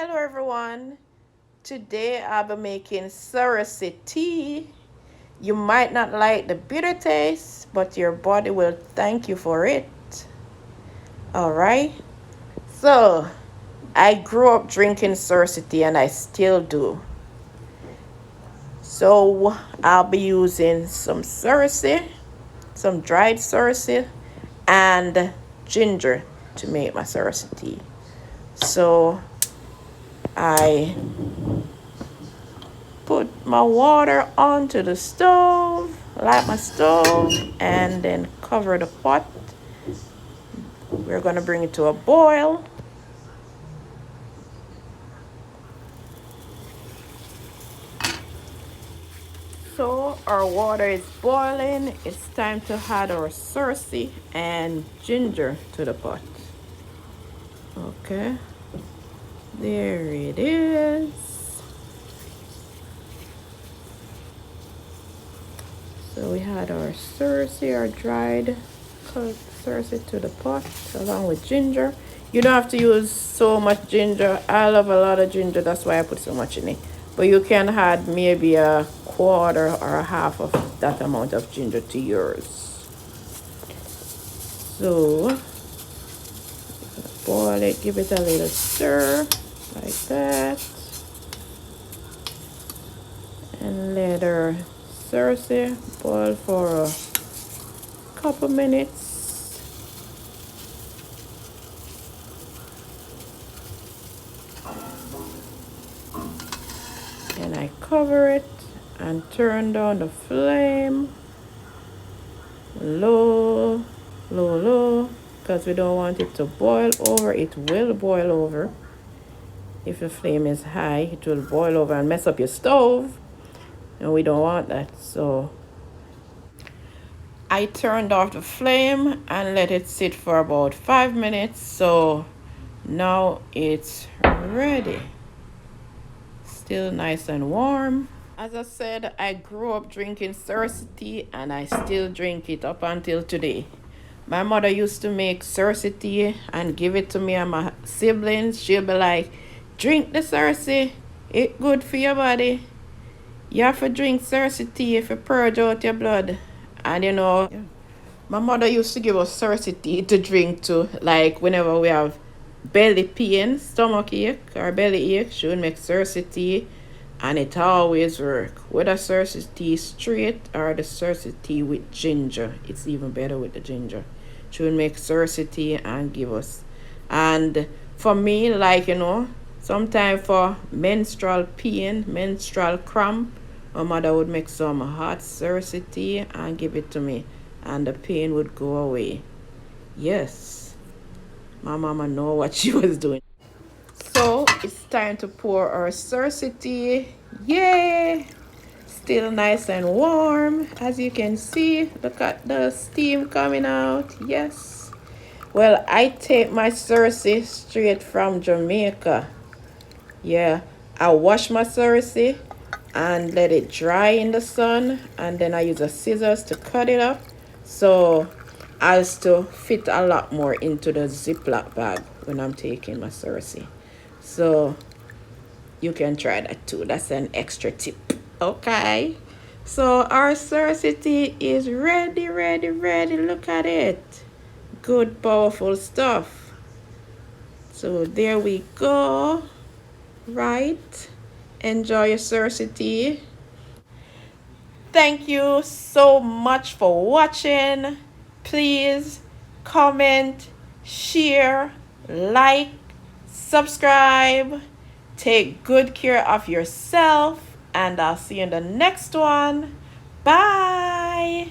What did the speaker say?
Hello everyone. Today I'll be making Cerasee tea. You might not like the bitter taste, but your body will thank you for it. Alright. So I grew up drinking Cerasee tea and I still do. So I'll be using some Cerasee, some dried Cerasee, and ginger to make my Cerasee tea. So I put my water onto the stove, light my stove, and then cover the pot. We're going to bring it to a boil. So our water is boiling. It's time to add our Cerasee and ginger to the pot. Okay, there it is. So we had our Cerasee, our dried cut Cerasee to the pot along with ginger. You don't have to use so much ginger. I love a lot of ginger, that's why I put so much in it. But you can add maybe a quarter or a half of that amount of ginger to yours. So boil it, give it a little stir like that, and let our Cerasee boil for a couple minutes. And I cover it and turn down the flame low, because we don't want it to boil over. It will boil over. If the flame is high, it will boil over and mess up your stove, and we don't want that. So I turned off the flame and let it sit for about 5 minutes. So now it's ready. Still nice and warm. As I said, I grew up drinking Cerasee tea and I still drink it up until today. My mother used to make Cerasee tea and give it to me and my siblings. She'll be like, drink the Cerasee, it's good for your body. You have to drink Cerasee tea if you purge out your blood. And you know, my mother used to give us Cerasee tea to drink too. Like whenever we have belly pain, stomach ache or belly ache, she would make Cerasee tea, and it always work. Whether Cerasee tea straight or the Cerasee tea with ginger, it's even better with the ginger. She would make Cerasee tea and give us. And for me, like sometimes for menstrual pain, menstrual cramp, my mother would make some hot Cerasee tea and give it to me, and the pain would go away. Yes, my mama know what she was doing. So it's time to pour our Cerasee tea. Yay! Still nice and warm, as you can see. Look at the steam coming out. Yes. Well, I take my Cerasee straight from Jamaica. Yeah, I wash my Cerasee and let it dry in the sun, and then I use a scissors to cut it up so as to fit a lot more into the Ziploc bag when I'm taking my Cerasee. So you can try that too. That's an extra tip. Okay, so our Cerasee tea is ready. Look at it. Good, powerful stuff. So there we go. Right, enjoy your Cerasee tea. Thank you so much for watching. Please comment, share, like, subscribe. Take good care of yourself, and I'll see you in the next one. Bye.